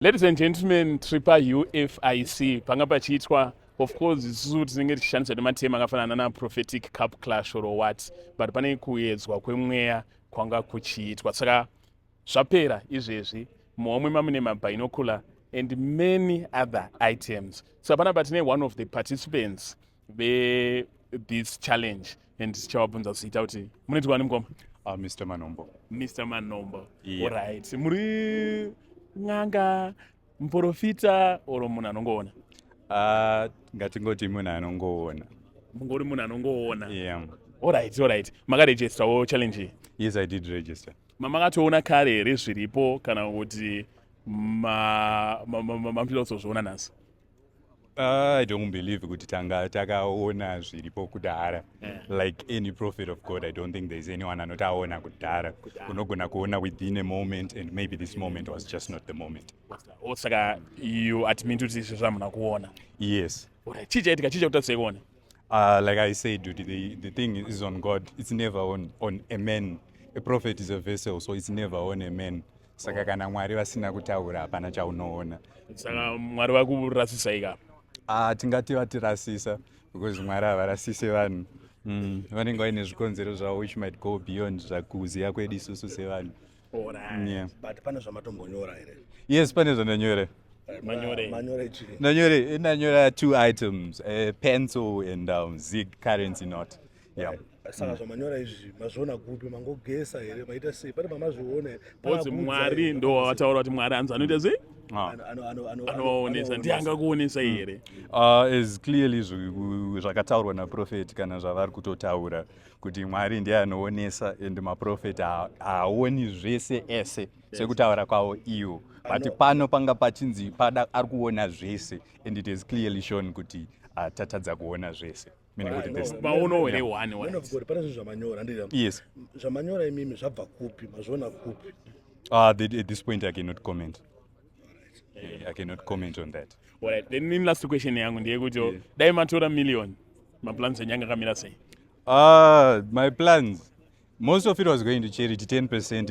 Ladies and gentlemen, tripa UFIC panga pachiitwa of course isusu tinenge tichishandisa nematema akafanana na prophetic cup clash or what, but pane kuedzwa kwemweya kwanga kuchiitwa, saka zvapera izvezvi momwe mamune mabinocular and many other items. So panapa tine one of the participants this challenge and tichawabvunza kuziita kuti munoitwa nemukoma. Mr. Manombo. Mr. Manombo. Yeah. Alright. Muri ng'anga, muprofita oro munhu anongoona? Ngatingoti munhu anongoona. Mungori munhu anongoona. Yeah. Alright. Makaregistrawo challenge iyi? Yes, I did register. Mamakatoona kare here zviripo kana kuti mamutira kuzozviona nhasi? I don't believe kuti takaona zviripo kudhara. Like any prophet of God, I don't think there's anyone anotaona kudhara. Unogona kuona within a moment, and maybe this moment was just not the moment. Saka you admit kuti izvi zvamuna kuona? Yes. Chii chaitika, chii chakuita sekuona? Like I said, the thing is on God. It's never on a man. A prophet is a vessel, so it's never on a man. Saka kana Mwari vasina kutaura hapana chaunoona. Saka Mwari vakurasisa ikapa? Tingati vatirasisa, because Mwari havarasise vanhu. Vanenge vaine zvikonzero zvavo which might go beyond zvakuziya kwedu isusu sevanhu. Alright. Yeah. But pane zvamatombonyora here. Yes, pane zvandanyora. Manyore chii? Ndanyora 2 items, a pencil and Zig currency note. Yeah. Saka zvamanyora izvi mazviona kupi, mangogesa here, maita sei? Pane pamazviona. Bhodzi Mwari ndo wataura kuti Mwari anzi anoita sei? Anoonesa. Ndiye angakuonesa here? Is clearly zvakataurwa naprofeti kana zvavari kutotaura kuti Mwari ndiye anoonesa and maprofeti haaoni zvese ese sekutaura kwavo iwo. But pano panga pachinzi ari kuona zvese, and it is clearly shown kuti tatadza kuona zvese. Maono here one. Man of God, pane zvinhu zvamanyora ndira. Yes. Zvamanyora imimi zvabva kupi, mazviona kupi? At this point I cannot comment. I cannot comment on that. Alright, then last question yangu ndiye kuti dai matora million, maplans enyanga akamira sei? My plans, most of it was going to charity, 10%, and